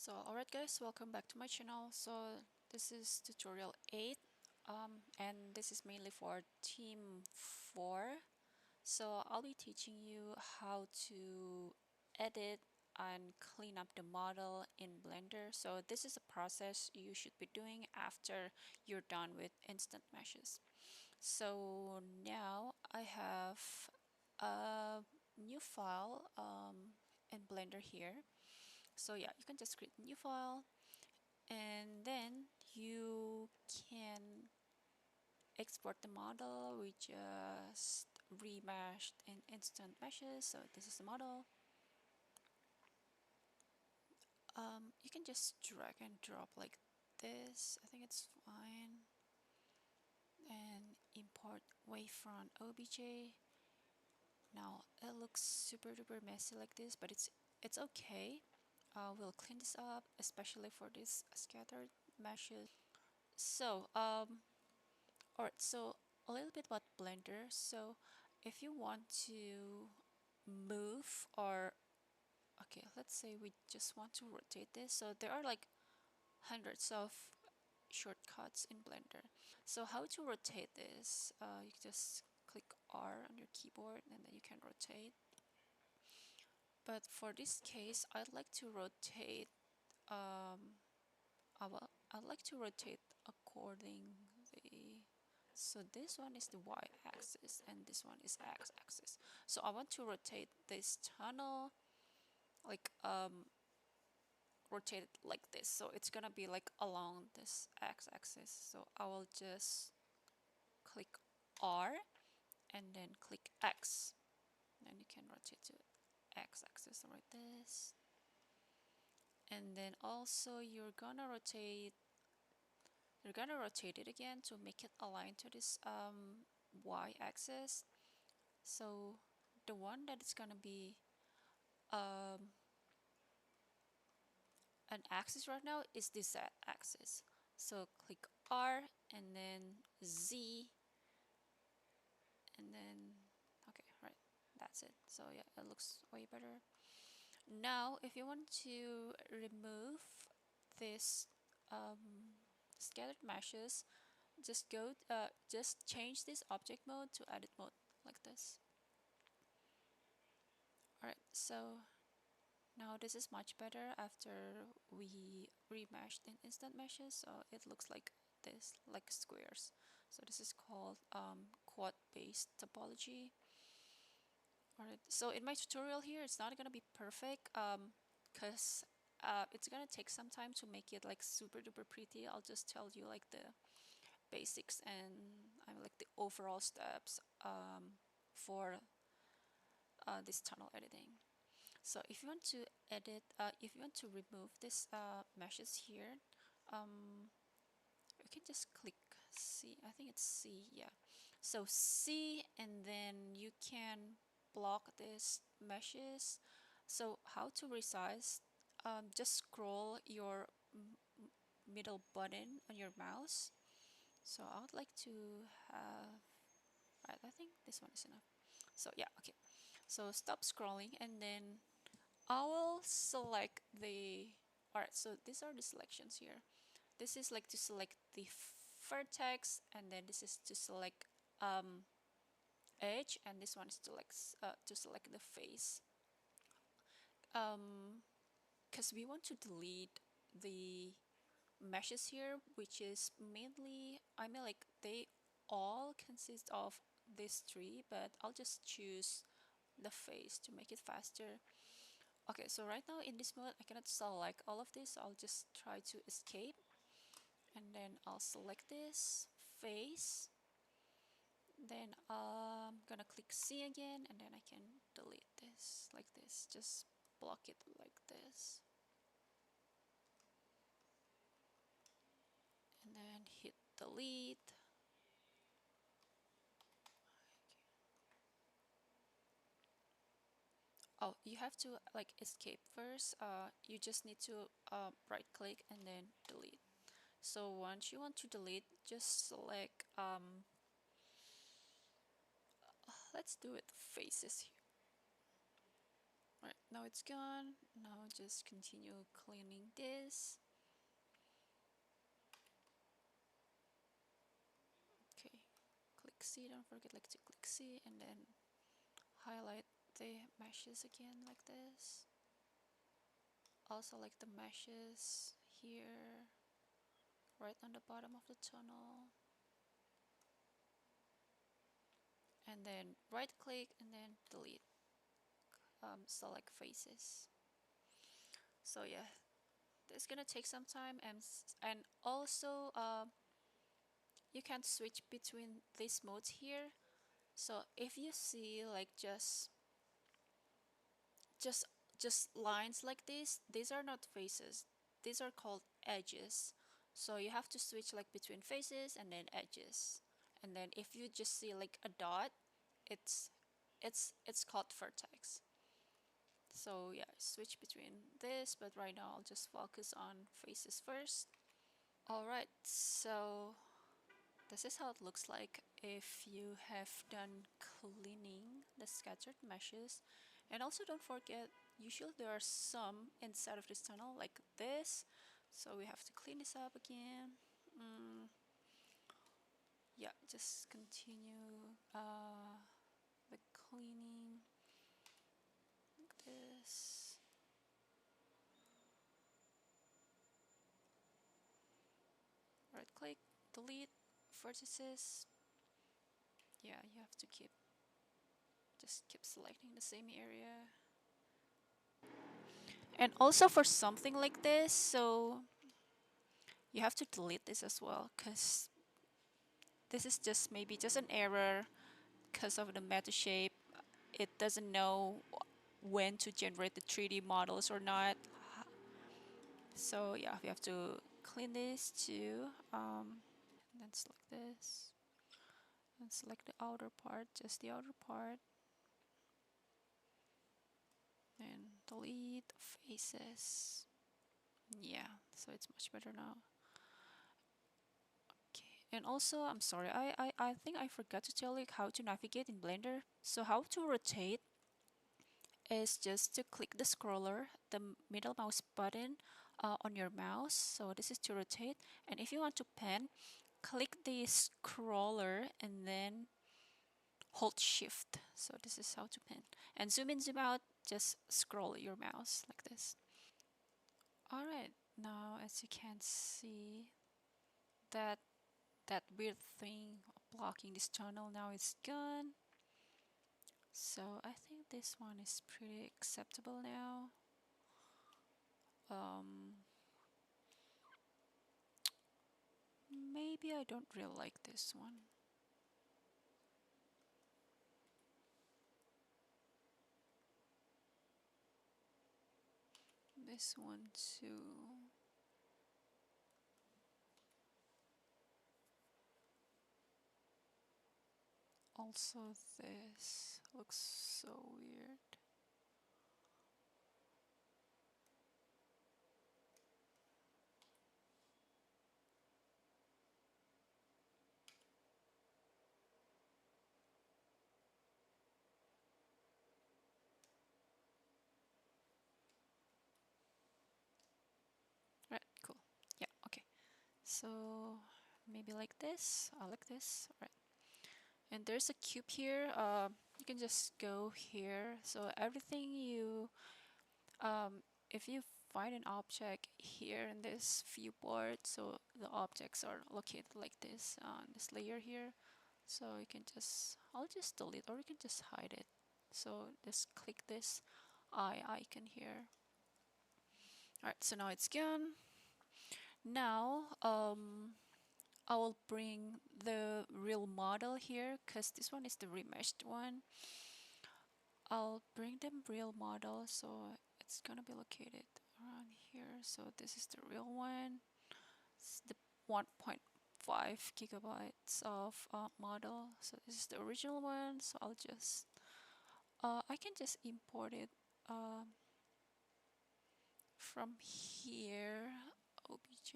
So alright guys, welcome back to my channel. So this is tutorial 8 and this is mainly for team 4. So I'll be teaching you how to edit and clean up the model in Blender. So this is a process you should be doing after you're done with instant meshes. So now I have a new file in Blender here. So yeah, you can just create a new file and then you can export the model. We just remeshed in instant meshes. So this is the model. You can just drag and drop like this. I think it's fine. And import wavefront obj. Now it looks super duper messy like this, but it's okay. We'll clean this up, especially for these scattered meshes. So alright, so a little bit about Blender. So if you want to move or okay, let's say we just want to rotate this. So there are like hundreds of shortcuts in Blender. So how to rotate this? You just click R on your keyboard and then you can rotate. But for this case, I'd like to rotate I'd like to rotate accordingly. So this one is the y-axis and this one is x-axis. So I want to rotate this tunnel like rotate it like this. So it's gonna be like along this x-axis. So I will just click R and then click X. And you can rotate to x-axis like this. And then also you're gonna rotate it again to make it align to this y-axis. So the one that is gonna be um, an axis right now is the z-axis. So click R and then Z and then okay, right, that's it. So yeah, it looks way better. Now if you want to remove this scattered meshes, just change this object mode to edit mode like this. Alright, so now this is much better after we remeshed in instant meshes. So it looks like this, like squares. So this is called quad based topology. Alright, so in my tutorial here it's not gonna be perfect because it's gonna take some time to make it like super duper pretty. I'll just tell you like the basics and like the overall steps for this tunnel editing. So if you want to if you want to remove this meshes here, you can just click C. I think it's C, yeah. So C, and then you can block this meshes. So how to resize? Just scroll your middle button on your mouse. So I would like to have, right, I think this one is enough. So yeah, okay. So stop scrolling and then I will select the, alright, so these are the selections here. This is like to select the vertex and then this is to select edge and this one is to select the face. Because we want to delete the meshes here, which is mainly, I mean like they all consist of this tree, but I'll just choose the face to make it faster. Okay, so right now in this mode I cannot select all of this, so I'll just try to escape and then I'll select this face, then I'm gonna click C again and then I can delete this like this, just block it like this and then hit delete. Oh, you have to like escape first. You just need to right click and then delete. So once you want to delete, just select let's do it faces here. Right, now it's gone. Now just continue cleaning this. Okay, click C, don't forget like to click C and then highlight the meshes again like this. Also like the meshes here, right on the bottom of the tunnel. And then right click and then delete. Select faces. So yeah, it's gonna take some time, and also you can switch between these modes here. So if you see like just just lines like this, these are not faces, these are called edges. So you have to switch like between faces and then edges. And then if you just see like a dot, it's it's called vertex. So yeah, switch between this, but right now I'll just focus on faces first. Alright, so this is how it looks like if you have done cleaning the scattered meshes. And also don't forget, usually there are some inside of this tunnel like this. So we have to clean this up again. Yeah, just continue the cleaning like this. Right click, delete vertices. Yeah, you have to just keep selecting the same area. And also for something like this, so you have to delete this as well, because this is just maybe just an error because of the meta shape. It doesn't know when to generate the 3D models or not. So yeah, we have to clean this too. And then select this and select the outer part, just the outer part, and delete faces. Yeah, so it's much better now. Okay. And also, I'm sorry, I think I forgot to tell you how to navigate in Blender. So how to rotate is just to click the scroller, the middle mouse button on your mouse. So this is to rotate. And if you want to pan, click the scroller and then hold shift. So this is how to pan. And zoom in, zoom out, just scroll your mouse like this. Alright, now as you can see, that that weird thing blocking this tunnel now is gone. So I think this one is pretty acceptable now. Maybe I don't really like this one. This one too. Also this looks so weird. Right, cool. Yeah, okay. So maybe like this. I like this. Right. And there's a cube here. You can just go here. So everything you if you find an object here in this viewport, so the objects are located like this on this layer here. So you can just, I'll just delete or you can just hide it. So just click this eye icon here. Alright, so now it's gone. Now I will bring the real model here because this one is the remeshed one. I'll bring them real model, so it's gonna be located around here. So this is the real one. It's the 1.5 gigabytes of model. So this is the original one. So I'll just I can just import it from here. obj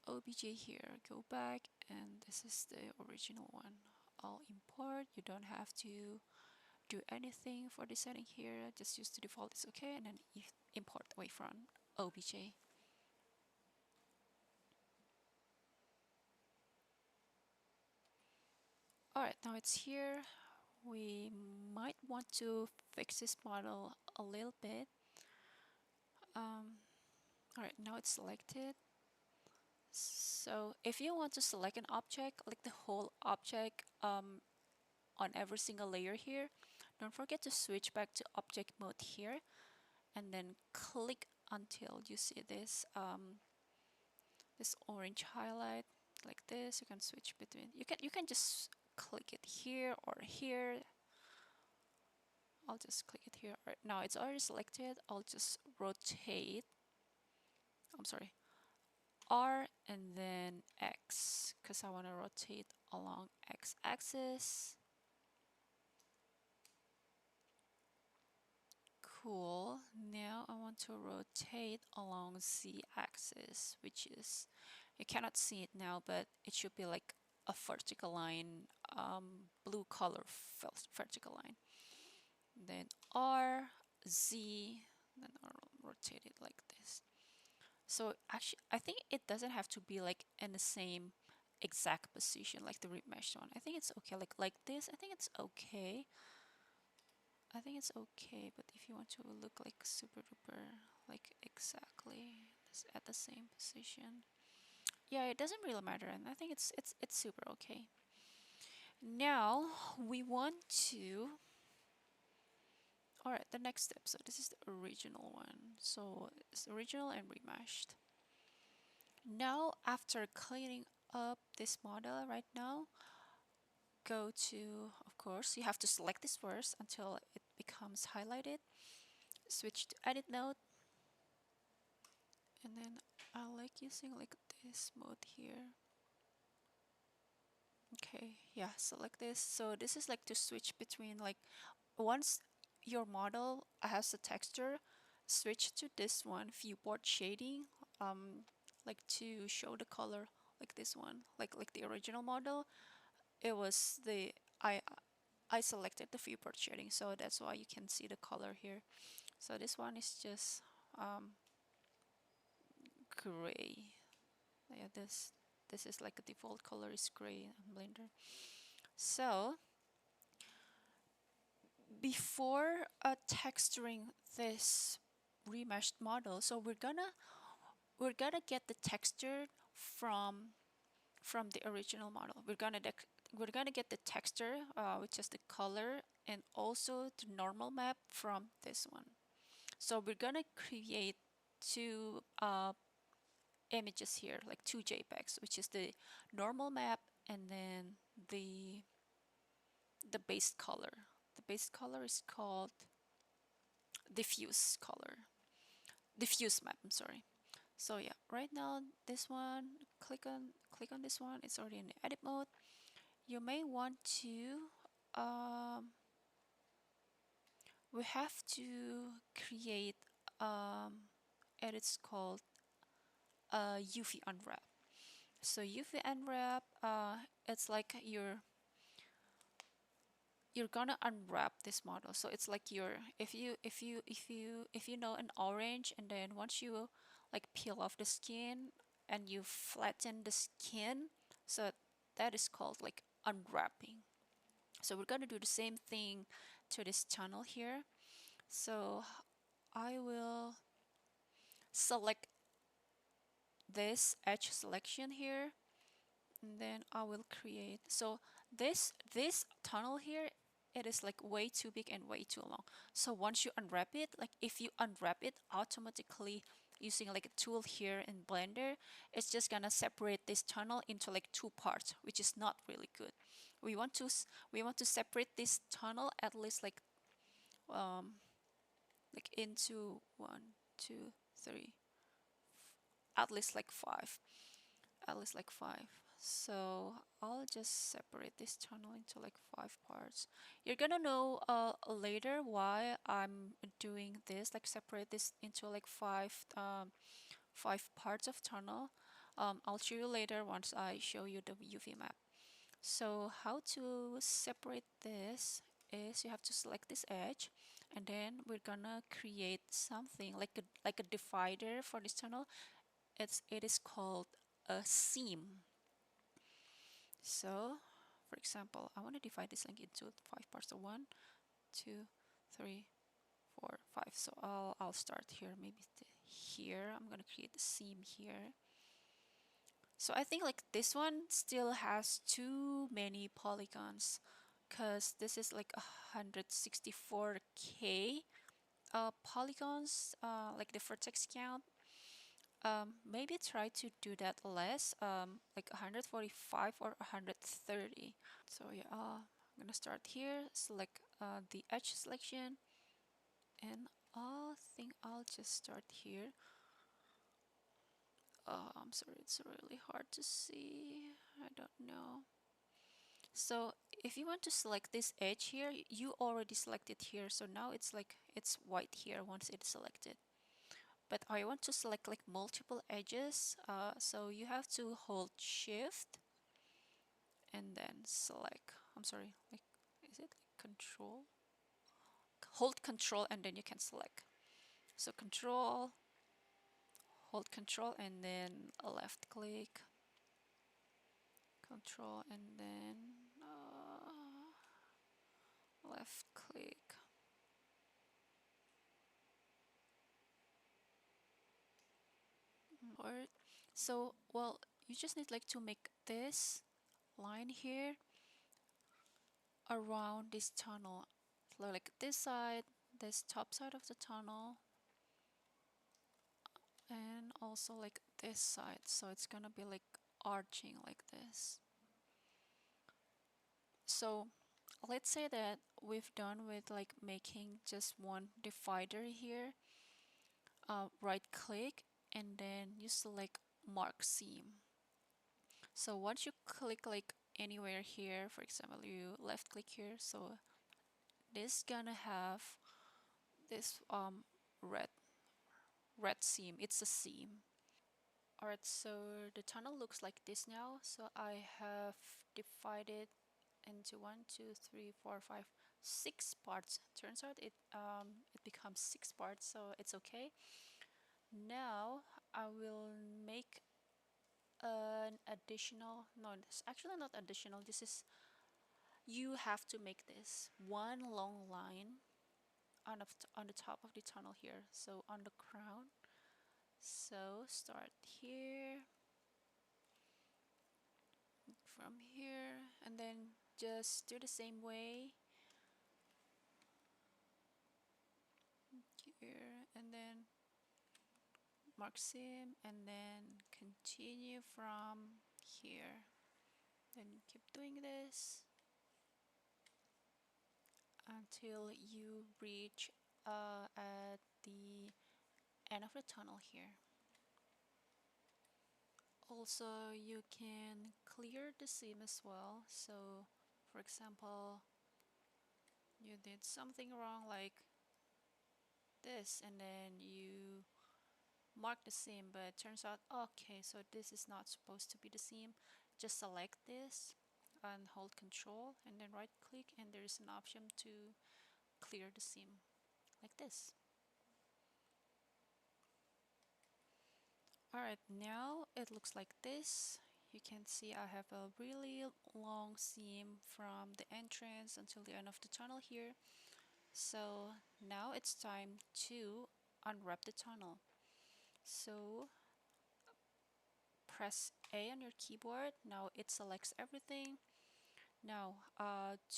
obj here. Go back, and this is the original one. I'll import. You don't have to do anything for the setting here. Just use the default, it's okay, and then import away from obj. All right, now it's here. We might want to fix this model a little bit. All right, now it's selected. So if you want to select an object, like the whole object on every single layer here, don't forget to switch back to object mode here, and then click until you see this this orange highlight like this. You can switch between. You can just click it here or here. I'll just click it here. Right now it's already selected. I'll just rotate. I'm sorry, R and then X, because I want to rotate along X axis. Cool. Now I want to rotate along Z axis, which is, you cannot see it now, but it should be like a vertical line, blue color vertical line. Then R, Z, then I'll rotate it like this. So actually, I think it doesn't have to be like in the same exact position like the remesh one. I think it's okay. Like this, I think it's okay. I think it's okay, but if you want to look like super duper, like exactly at the same position, yeah, it doesn't really matter, and I think it's super okay. Now we want to. All right, the next step. So this is the original one. So it's original and remeshed. Now after cleaning up this model right now, go to, of course, you have to select this first until it becomes highlighted. Switch to edit node, and then I like using like this mode here. Okay, yeah, select this. So this is like to switch between, like, once your model has a texture, switch to this one, viewport shading, like to show the color like this one, like the original model. It was the I selected the viewport shading, so that's why you can see the color here. So this one is just gray. Yeah, this is like a default color is gray in Blender. So before texturing this remeshed model, so we're gonna get the texture from the original model. We're gonna get the texture, which is the color, and also the normal map from this one. So we're gonna create two images here, like two JPEGs, which is the normal map and then the the base color. The base color is called diffuse color. Diffuse map, I'm sorry. So yeah, right now this one, click on this one. It's already in the edit mode. You may want to we have to create edits called UV unwrap. So UV unwrap, it's like you're gonna unwrap this model. So it's like if you know an orange, and then once you like peel off the skin and you flatten the skin, so that is called like unwrapping. So we're gonna do the same thing to this tunnel here. So I will select this edge selection here, and then I will create. So this tunnel here, it is like way too big and way too long. So once you unwrap it, like if you unwrap it automatically using like a tool here in Blender, it's just gonna separate this tunnel into like two parts, which is not really good. We want to separate this tunnel at least like into one, two, three, at least like five, at least like five. So I'll just separate this tunnel into like five parts. You're gonna know later why I'm doing this, like separate this into like five parts of tunnel. I'll show you later once I show you the UV map. So how to separate this is you have to select this edge, and then we're gonna create something like a divider for this tunnel. It is called a seam. So for example, I want to divide this link into 5 parts. So 1, 2, 3, 4, 5. So I'll start here, maybe here. I'm gonna create the seam here. So I think like this one still has too many polygons, because this is like 164k polygons, like the vertex count. Maybe try to do that less, like 145 or 130. So yeah, I'm gonna start here, select the edge selection, and I think I'll just start here. I'm sorry, it's really hard to see. I don't know. So if you want to select this edge here, you already selected here. So now it's like it's white here once it's selected. But I want to select like multiple edges. So you have to hold shift and then select. I'm sorry, like is it like control? Hold control and then you can select. So control, hold control and then a left click, control and then left click. Or so well, you just need like to make this line here around this tunnel. So like this side, this top side of the tunnel, and also like this side. So it's gonna be like arching like this. So let's say that we've done with like making just one divider here. Right click and then you select mark seam. So once you click like anywhere here, for example, you left click here, so this gonna have this red seam. It's a seam. Alright, so the tunnel looks like this now. So I have divided into 6 parts. Turns out it becomes 6 parts, so it's okay. Now I will make an additional, no, it's actually not additional. This is, you have to make this one long line on the top of the tunnel here, so on the crown. So start here, from here, and then just do the same way here, and then mark seam, and then continue from here. Then you keep doing this until you reach at the end of the tunnel here. Also, you can clear the seam as well. So for example, you did something wrong like this, and then you mark the seam, but it turns out, okay, so this is not supposed to be the seam. Just select this and hold control and then right click, and there is an option to clear the seam like this. Alright, now it looks like this. You can see I have a really long seam from the entrance until the end of the tunnel here. So now it's time to unwrap the tunnel. So press A on your keyboard. Now it selects everything. Now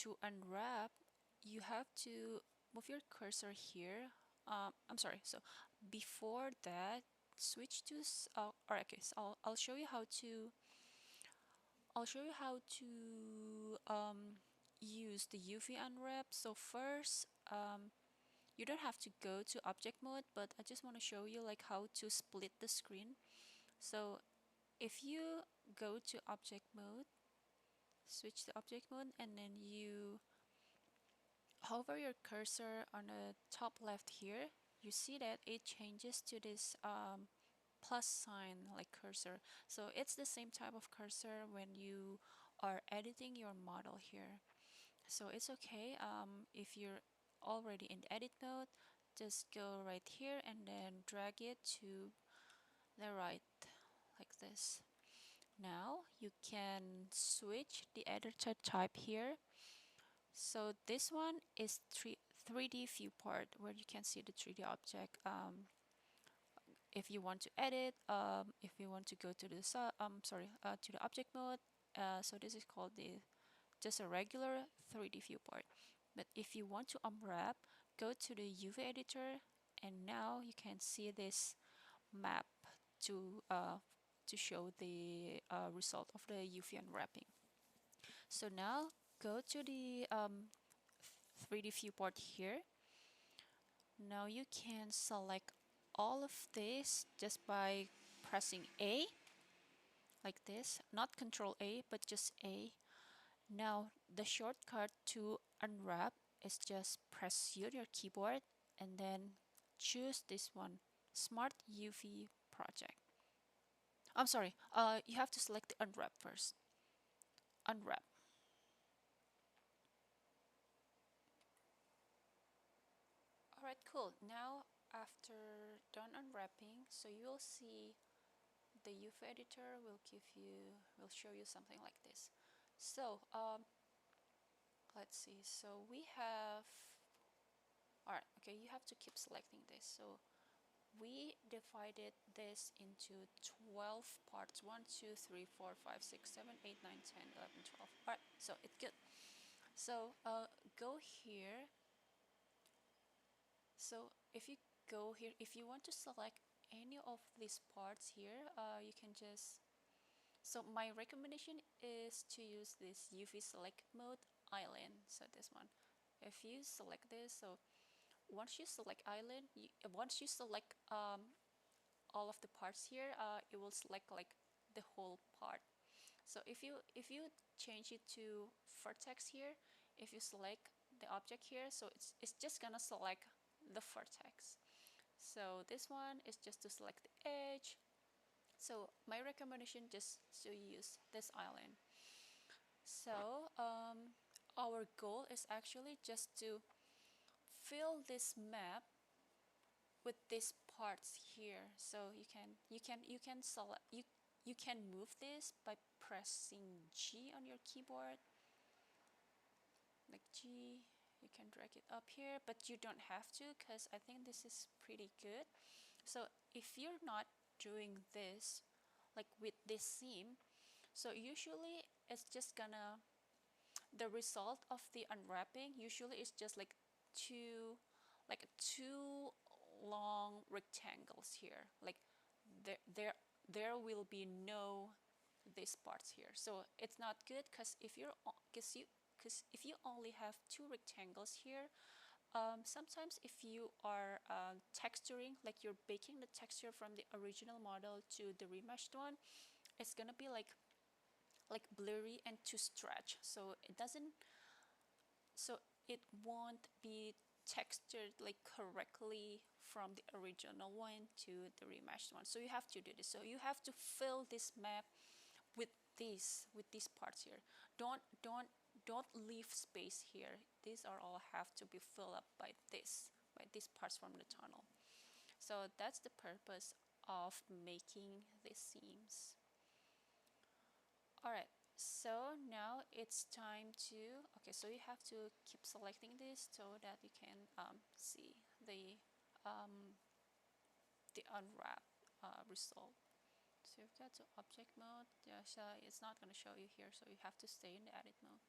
to unwrap, you have to move your cursor here. I'm sorry, so before that, switch to alright, okay, so I'll show you how to use the UV unwrap. So first, you don't have to go to object mode, but I just want to show you like how to split the screen. So if you go to object mode, switch to object mode, and then you hover your cursor on the top left here, you see that it changes to this plus sign like cursor. So it's the same type of cursor when you are editing your model here. So it's okay if you're already in edit mode, just go right here and then drag it to the right like this. Now you can switch the editor type here. So this one is 3D viewport, where you can see the 3D object. If you want to edit, if you want to go to the to the object mode, so this is called the just a regular 3D viewport. But if you want to unwrap, go to the UV editor, and now you can see this map to show the result of the UV unwrapping. So now go to the 3D viewport here. Now you can select all of this just by pressing A like this, not Control A, but just A. Now the shortcut to unwrap is just press U on your keyboard and then choose this one, Smart UV Project. I'm sorry, you have to select the unwrap first. Unwrap. Alright, cool. Now after done unwrapping, so you'll see the UV editor will show you something like this. So let's see. So we have, all right, okay, you have to keep selecting this. So we divided this into 12 parts, 1 2 3 4 5 6 7 8 9 10 11 12. All right, so it's good. So go here. So if you go here, if you want to select any of these parts here, you can just, so my recommendation is to use this UV select mode island. So this one, if you select this, so once you select island, once you select all of the parts here, it will select like the whole part. So if you change it to vertex here, if you select the object here, so it's just gonna select the vertex. So this one is just to select the edge. So my recommendation just to use this island. So our goal is actually just to fill this map with these parts here. So you can select you can move this by pressing G on your keyboard, like G. You can drag it up here, but you don't have to, because I think this is pretty good. So if you're not doing this like with this seam, so usually it's just gonna, the result of the unwrapping usually is just like two long rectangles here, like there will be no these parts here. So it's not good, because if you only have two rectangles here, sometimes if you are texturing, like you're baking the texture from the original model to the remeshed one, it's gonna be like blurry and too stretch. So it won't be textured like correctly from the original one to the remeshed one. So you have to do this. So you have to fill this map with these parts here. Don't leave space here. These are all have to be filled up by these parts from the tunnel. So that's the purpose of making these seams. All right, so now it's time to, okay, so you have to keep selecting this so that you can see um, the unwrap result. So you've got to object mode. It's not going to show you here, so you have to stay in the edit mode.